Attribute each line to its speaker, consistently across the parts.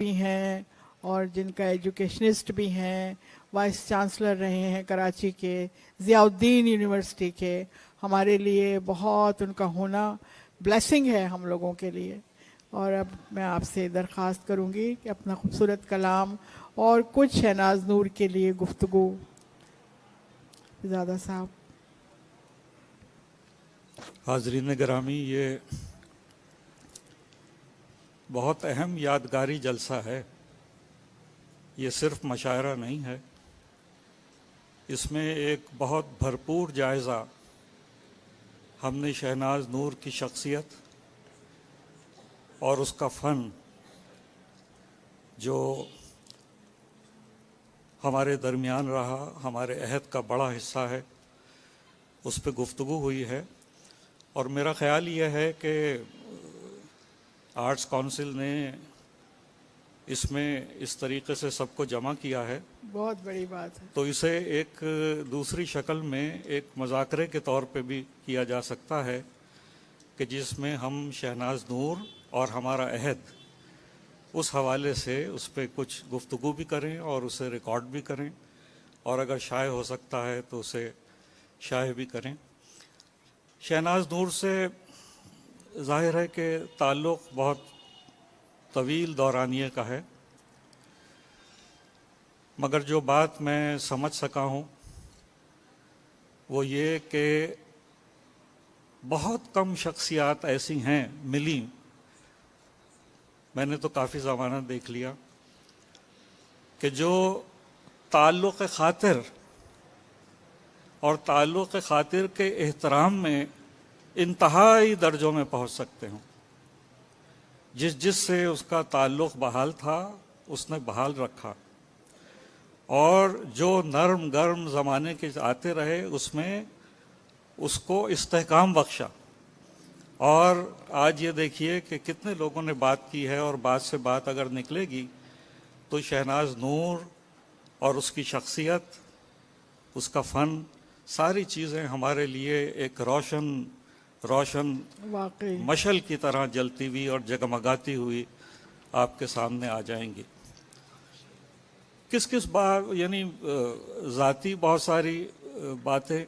Speaker 1: بھی ہیں اور جن کا ایجوکیشنسٹ بھی ہیں، وائس چانسلر رہے ہیں کراچی کے، ضیاء الدین یونیورسٹی کے. ہمارے لیے بہت ان کا ہونا بلیسنگ ہے ہم لوگوں کے لیے. اور اب میں آپ سے درخواست کروں گی کہ اپنا خوبصورت کلام اور کچھ شہناز نور کے لیے گفتگو. زیادہ صاحب.
Speaker 2: حاضرین گرامی، یہ بہت اہم یادگاری جلسہ ہے. یہ صرف مشاعرہ نہیں ہے، اس میں ایک بہت بھرپور جائزہ ہم نے شہناز نور کی شخصیت اور اس کا فن جو ہمارے درمیان رہا، ہمارے عہد کا بڑا حصہ ہے، اس پہ گفتگو ہوئی ہے. اور میرا خیال یہ ہے کہ آرٹس کونسل نے اس میں اس طریقے سے سب کو جمع کیا ہے،
Speaker 1: بہت بڑی بات ہے.
Speaker 2: تو اسے ایک دوسری شکل میں ایک مذاکرے کے طور پہ بھی کیا جا سکتا ہے کہ جس میں ہم شہناز نور اور ہمارا عہد اس حوالے سے اس پہ کچھ گفتگو بھی کریں اور اسے ریکارڈ بھی کریں، اور اگر شائع ہو سکتا ہے تو اسے شائع بھی کریں. شہناز نور سے ظاہر ہے کہ تعلق بہت طویل دورانیے کا ہے، مگر جو بات میں سمجھ سکا ہوں وہ یہ کہ بہت کم شخصیات ایسی ہیں ملی، میں نے تو کافی زمانہ دیکھ لیا، کہ جو تعلق خاطر اور تعلق خاطر کے احترام میں انتہائی درجوں میں پہنچ سکتے ہوں. جس سے اس کا تعلق بحال تھا اس نے بحال رکھا، اور جو نرم گرم زمانے کے آتے رہے اس میں اس کو استحکام بخشا. اور آج یہ دیکھیے کہ کتنے لوگوں نے بات کی ہے، اور بات سے بات اگر نکلے گی تو شہناز نور اور اس کی شخصیت، اس کا فن، ساری چیزیں ہمارے لیے ایک روشن
Speaker 1: واقعی
Speaker 2: مشعل کی طرح جلتی ہوئی اور جگمگاتی ہوئی آپ کے سامنے آ جائیں گی. کس بات، یعنی ذاتی بہت ساری باتیں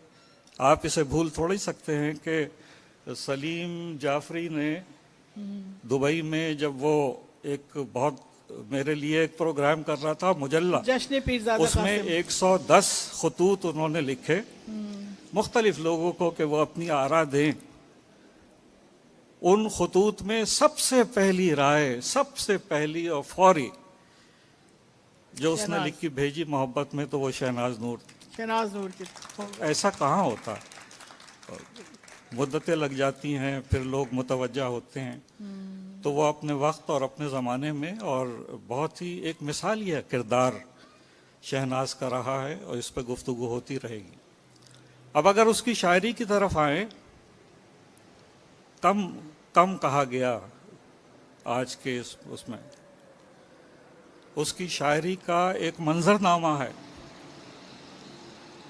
Speaker 2: آپ اسے بھول تھوڑی سکتے ہیں کہ سلیم جعفری نے دبئی میں جب وہ ایک بہت میرے لیے ایک پروگرام کر رہا تھا مجلہ،
Speaker 1: جشن پیرزادہ
Speaker 2: اس میں
Speaker 1: قاسم
Speaker 2: 110 خطوط انہوں نے لکھے مختلف لوگوں کو کہ وہ اپنی آراء دیں. ان خطوط میں سب سے پہلی رائے، سب سے پہلی اور فوری جو اس نے لکھی بھیجی محبت میں، تو وہ شہناز نور تھی.
Speaker 1: شہناز نور کی.
Speaker 2: ایسا کہاں ہوتا، مدتیں لگ جاتی ہیں، پھر لوگ متوجہ ہوتے ہیں. تو وہ اپنے وقت اور اپنے زمانے میں، اور بہت ہی ایک مثالیہ کردار شہناز کا رہا ہے، اور اس پہ گفتگو ہوتی رہے گی. اب اگر اس کی شاعری کی طرف آئیں، کم کہا گیا آج کے اس میں. اس کی شاعری کا ایک منظر نامہ ہے،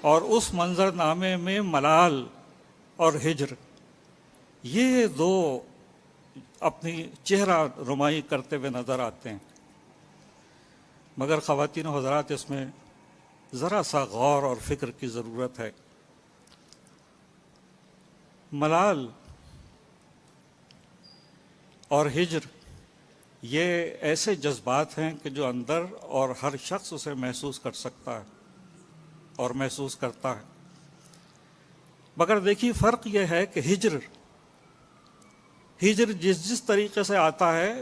Speaker 2: اور اس منظر نامے میں ملال اور ہجر، یہ دو اپنی چہرہ رمائی کرتے ہوئے نظر آتے ہیں. مگر خواتین و حضرات، اس میں ذرا سا غور اور فکر کی ضرورت ہے. ملال اور ہجر یہ ایسے جذبات ہیں کہ جو اندر اور ہر شخص اسے محسوس کر سکتا ہے اور محسوس کرتا ہے. مگر دیکھیے فرق یہ ہے کہ ہجر جس طریقے سے آتا ہے،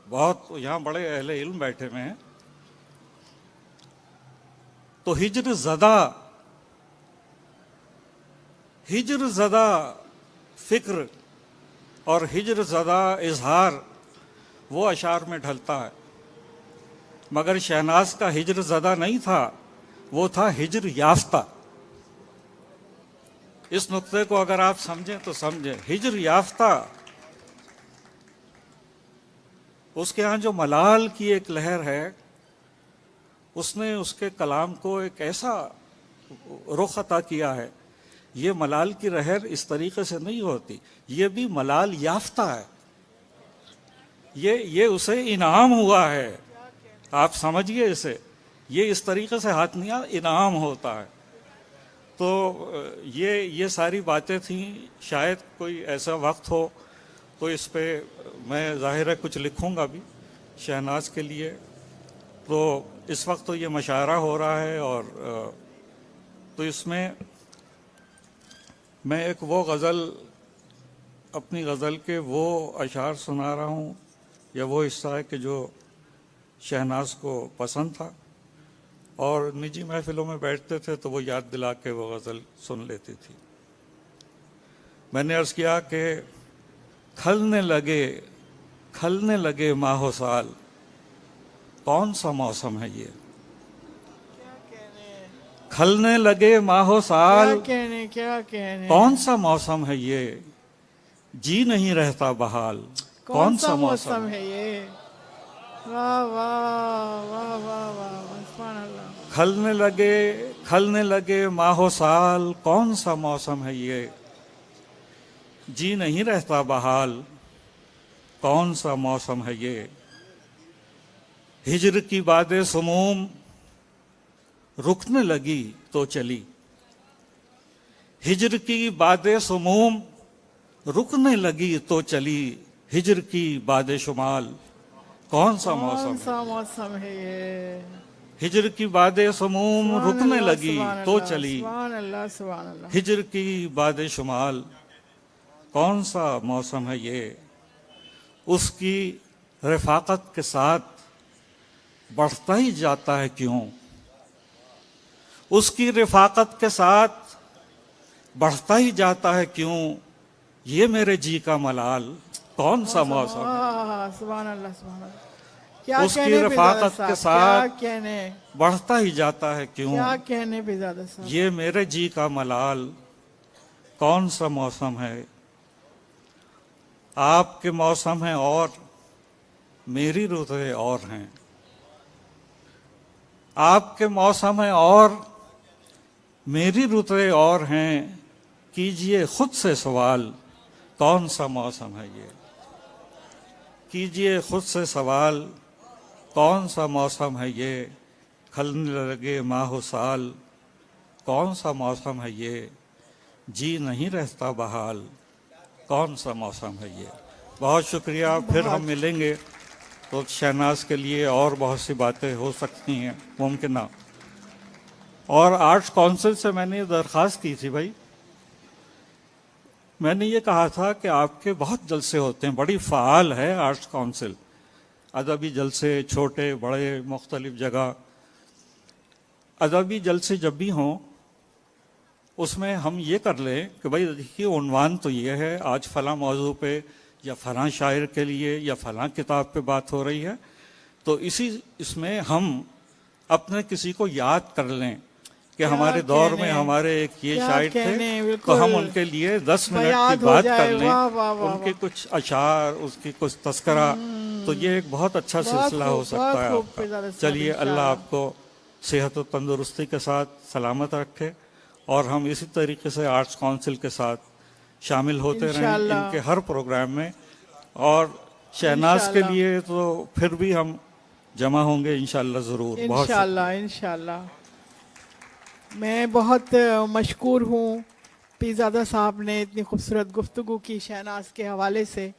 Speaker 2: بہت یہاں بڑے اہل علم بیٹھے ہوئے ہیں، تو ہجر زدہ فکر اور ہجر زدہ اظہار وہ اشعار میں ڈھلتا ہے. مگر شہناز کا ہجر زدہ نہیں تھا، وہ تھا ہجر یافتہ. اس نقطے کو اگر آپ سمجھیں تو سمجھیں. ہجر یافتہ، اس کے ہاں جو ملال کی ایک لہر ہے، اس نے اس کے کلام کو ایک ایسا رخ عطا کیا ہے. یہ ملال کی لہر اس طریقے سے نہیں ہوتی، یہ بھی ملال یافتہ ہے، یہ اسے انعام ہوا ہے. آپ سمجھیے اسے، یہ اس طریقے سے ہاتھ نہیں انعام ہوتا ہے. تو یہ ساری باتیں تھیں. شاید کوئی ایسا وقت ہو تو اس پہ میں ظاہر ہے کچھ لکھوں گا بھی شہناز کے لیے. تو اس وقت تو یہ مشاعرہ ہو رہا ہے، اور تو اس میں ایک وہ غزل، اپنی غزل کے وہ اشعار سنا رہا ہوں، یا وہ حصہ ہے کہ جو شہناز کو پسند تھا، اور نجی محفلوں میں بیٹھتے تھے تو وہ یاد دلا کے وہ غزل سن لیتی تھی. میں نے عرض کیا کہ کھلنے لگے ماہ و سال، کون سا موسم ہے یہ؟ کھلنے لگے ماہ و سال،
Speaker 1: کیا کہنے
Speaker 2: کون سا موسم ہے یہ؟ جی نہیں رہتا بحال،
Speaker 1: کون سا موسم ہے یہ؟ واہ واہ واہ واہ واہ، سبحان اللہ.
Speaker 2: کھلنے لگے ماہ و سال، کون سا موسم ہے یہ؟ جی نہیں رہتا بحال، کون سا موسم ہے یہ؟ ہجر کی بادیں سموم رکنے لگی تو چلی، ہجر کی بادیں سموم رکنے لگی تو چلی، ہجر کی باد شمال، کون سا موسم
Speaker 1: کون
Speaker 2: ہے؟
Speaker 1: سا موسم ہے یہ؟
Speaker 2: ہجر کی بادیں سموم
Speaker 1: سبحان
Speaker 2: رکنے
Speaker 1: اللہ،
Speaker 2: لگی
Speaker 1: سبحان
Speaker 2: تو
Speaker 1: اللہ،
Speaker 2: چلی،
Speaker 1: سبحان اللہ، سبحان اللہ.
Speaker 2: ہجر کی باد شمال، کون سا موسم ہے یہ؟ اس کی رفاقت کے ساتھ بڑھتا ہی جاتا ہے کیوں؟ اس کی رفاقت کے ساتھ بڑھتا ہی جاتا ہے کیوں؟ یہ میرے جی کا ملال، کون سا موسم ہے؟
Speaker 1: سبحان اللہ، سبحان اللہ. کیا
Speaker 2: اس کی
Speaker 1: کہنے
Speaker 2: رفاقت
Speaker 1: صاحب،
Speaker 2: کے ساتھ
Speaker 1: کیا کہنے،
Speaker 2: بڑھتا ہی جاتا ہے کیوں؟
Speaker 1: کیا کہنے پیزادہ صاحب.
Speaker 2: یہ میرے جی کا ملال، کون سا موسم ہے؟ آپ کے موسم ہیں اور میری رتیں اور ہیں، آپ کے موسم ہیں اور میری رتیں اور ہیں، کیجئے خود سے سوال، کون سا موسم ہے یہ؟ کیجئے خود سے سوال، کون سا موسم ہے یہ؟ کھلنے لگے ماہ و سال، کون سا موسم ہے یہ؟ جی نہیں رہتا بحال، کون سا موسم ہے یہ؟ بہت شکریہ. پھر ہم ملیں گے تو شہناز کے لیے اور بہت سی باتیں ہو سکتی ہیں ممکنہ. اور آرٹس کونسل سے میں نے یہ درخواست کی تھی بھائی، میں نے یہ کہا تھا کہ آپ کے بہت جلسے ہوتے ہیں، بڑی فعال ہے آرٹس کونسل، ادبی جلسے چھوٹے بڑے مختلف جگہ. ادبی جلسے جب بھی ہوں اس میں ہم یہ کر لیں کہ بھائی دیکھیے عنوان تو یہ ہے، آج فلاں موضوع پہ یا فلاں شاعر کے لیے یا فلاں کتاب پہ بات ہو رہی ہے، تو اس میں ہم اپنے کسی کو یاد کر لیں کہ ہمارے دور میں ہمارے ایک یہ شاعر تھے، تو ہم ان کے لیے 10 منٹ کی بات کر لیں، ان کے کچھ اشعار، اس کی کچھ تذکرہ. تو یہ ایک بہت اچھا سلسلہ ہو سکتا ہے آپ کا. چلیے، اللہ آپ کو صحت و تندرستی کے ساتھ سلامت رکھے، اور ہم اسی طریقے سے آرٹس کونسل کے ساتھ شامل ہوتے رہیں ان کے ہر پروگرام میں. اور شہناز کے لیے تو پھر بھی ہم جمع ہوں گے انشاءاللہ ضرور.
Speaker 1: انشاءاللہ. میں بہت مشکور ہوں پیزادہ صاحب نے اتنی خوبصورت گفتگو کی شہناز کے حوالے سے،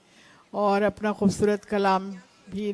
Speaker 1: اور اپنا خوبصورت کلام بھی